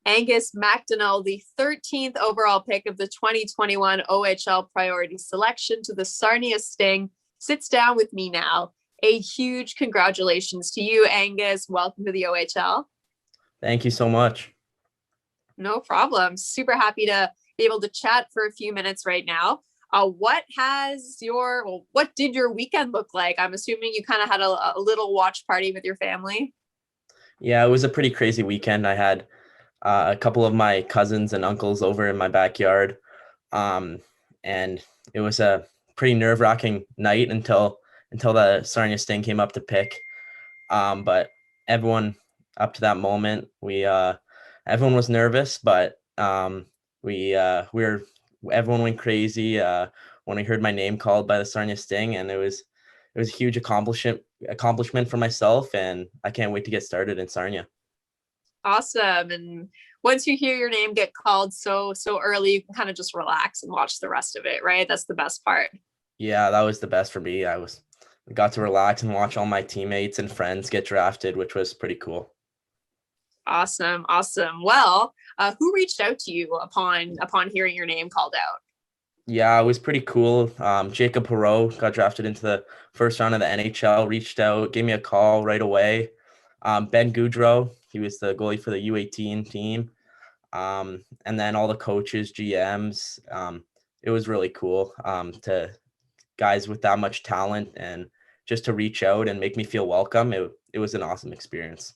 Angus MacDonell, the 13th overall pick of the 2021 OHL priority selection to the Sarnia Sting, sits down with me now. A huge congratulations to you, Angus. Welcome to the OHL. Thank you so much. No problem. Super happy to be able to chat for a few minutes right now. What did your weekend look like? I'm assuming you kind of had a little watch party with your family. Yeah, it was a pretty crazy weekend. I had a couple of my cousins and uncles over in my backyard, um, and it was a pretty nerve-wracking night until the Sarnia Sting came up to pick. But everyone up to that moment, we everyone was nervous, but we were everyone went crazy when I heard my name called by the Sarnia Sting, and it was a huge accomplishment for myself, and I can't wait to get started in Sarnia. Awesome. And once you hear your name get called so early, you can kind of just relax and watch the rest of it, right? That's the best part. Yeah, that was the best for me. I got to relax and watch all my teammates and friends get drafted, which was pretty cool. Awesome, awesome. Well, who reached out to you upon hearing your name called out? Yeah, it was pretty cool. Jacob Perreault got drafted into the first round of the NHL, reached out, gave me a call right away. Ben Goudreau, he was the goalie for the U18 team. And then all the coaches, GMs. It was really cool to guys with that much talent and just to reach out and make me feel welcome. It was an awesome experience.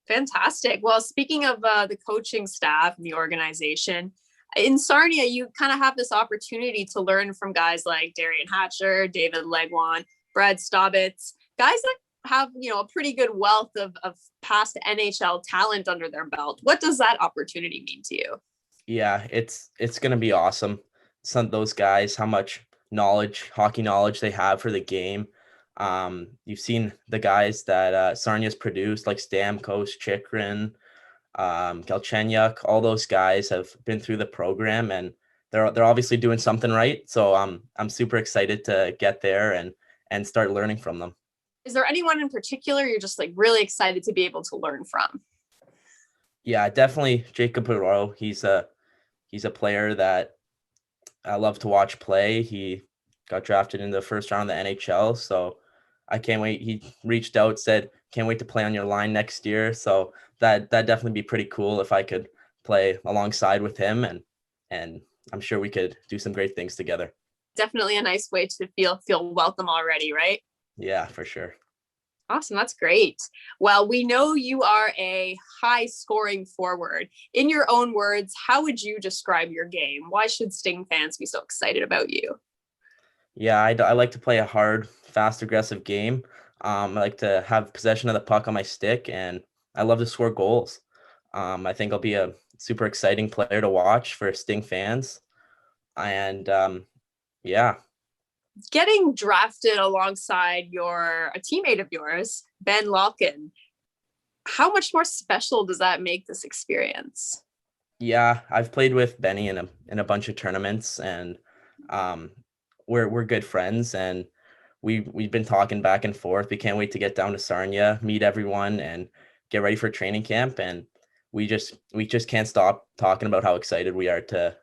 Fantastic. Well, speaking of the coaching staff and the organization, in Sarnia, you kind of have this opportunity to learn from guys like Darian Hatcher, David Legwan, Brad Staubitz, guys that have, a pretty good wealth of past NHL talent under their belt. What does that opportunity mean to you? Yeah, it's gonna be awesome. Some of those guys, how much knowledge, hockey knowledge they have for the game. You've seen the guys that Sarnia's produced, like Stamkos, Chikrin, Galchenyuk. All those guys have been through the program, and they're obviously doing something right. So I'm super excited to get there and start learning from them. Is there anyone in particular you're just like really excited to be able to learn from? Yeah, definitely Jacob Perreault. He's a player that I love to watch play. He got drafted in the first round of the NHL, so I can't wait. He reached out, said, "Can't wait to play on your line next year." So that definitely be pretty cool if I could play alongside with him, and I'm sure we could do some great things together. Definitely a nice way to feel welcome already, right? Yeah, for sure. Awesome. That's great. Well, we know you are a high scoring forward. In your own words, how would you describe your game? Why should Sting fans be so excited about you? Yeah, I like to play a hard, fast, aggressive game. I like to have possession of the puck on my stick, and I love to score goals. I think I'll be a super exciting player to watch for Sting fans. And yeah, Getting drafted alongside a teammate of yours, Ben Larkin, how much more special does that make this experience? yeah, I've played with Benny in a bunch of tournaments, and um, we're good friends, and we've been talking back and forth. We can't wait to get down to Sarnia, meet everyone, and get ready for training camp. And we just can't stop talking about how excited we are to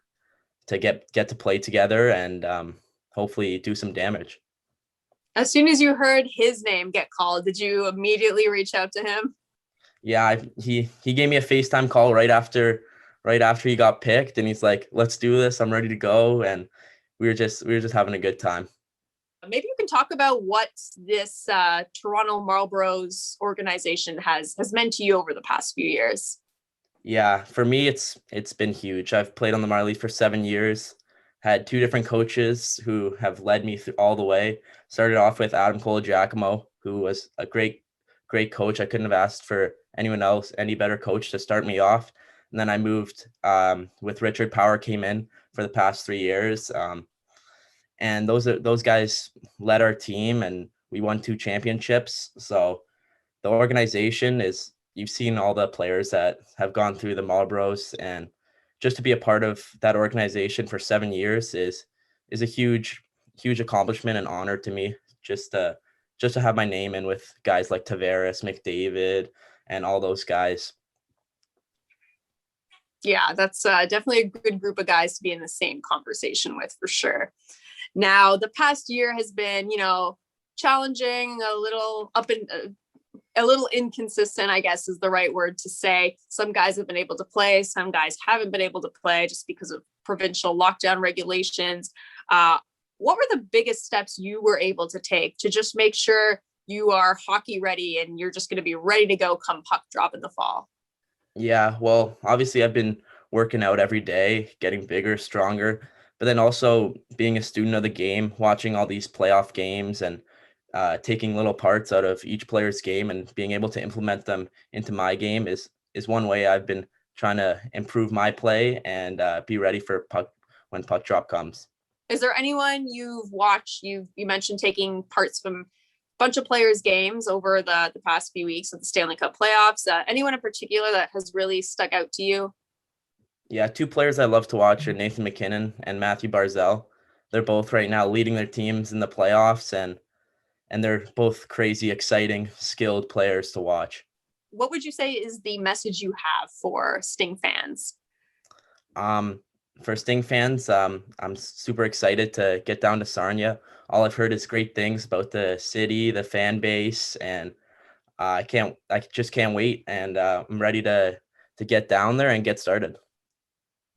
get to play together and hopefully do some damage. As soon as you heard his name get called, did you immediately reach out to him? Yeah, he gave me a FaceTime call right after he got picked, and he's like, "Let's do this. I'm ready to go." And we were just having a good time. Maybe you can talk about what this Toronto Marlboros organization has meant to you over the past few years. Yeah, for me, it's been huge. I've played on the Marlies for 7 years, had two different coaches who have led me through all the way. Started off with Adam Colagiacomo, who was a great coach. I couldn't have asked for anyone else, any better coach to start me off. And then I moved with Richard Power came in for the past 3 years. And those guys led our team, and we won two championships. So the organization is, you've seen all the players that have gone through the Marlboros, and just to be a part of that organization for 7 years is a huge accomplishment and honor to me. Just to have my name in with guys like Tavares, McDavid, and all those guys. Yeah, that's definitely a good group of guys to be in the same conversation with for sure. Now, the past year has been, challenging, a little up and a little inconsistent, I guess is the right word to say. Some guys have been able to play, some guys haven't been able to play just because of provincial lockdown regulations. Uh, what were the biggest steps you were able to take to just make sure you are hockey ready and you're just going to be ready to go come puck drop in the fall? Yeah, well, obviously I've been working out every day, getting bigger, stronger, but then also being a student of the game, watching all these playoff games and taking little parts out of each player's game and being able to implement them into my game is one way I've been trying to improve my play and be ready for puck when puck drop comes. Is there anyone you've watched? You mentioned taking parts from a bunch of players' games over the past few weeks of the Stanley Cup playoffs. Anyone in particular that has really stuck out to you? Yeah, two players I love to watch are Nathan MacKinnon and Matthew Barzal. They're both right now leading their teams in the playoffs and they're both crazy, exciting, skilled players to watch. What would you say is the message you have for Sting fans? Um, for Sting fans, I'm super excited to get down to Sarnia. All I've heard is great things about the city, the fan base, and I just can't wait. And I'm ready to get down there and get started.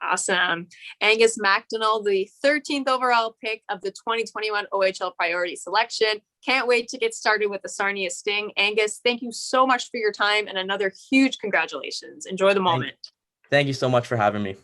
Awesome. Angus MacDonell, the 13th overall pick of the 2021 OHL priority selection. Can't wait to get started with the Sarnia Sting. Angus, thank you so much for your time and another huge congratulations. Enjoy the Thank, moment. thank you so much for having me.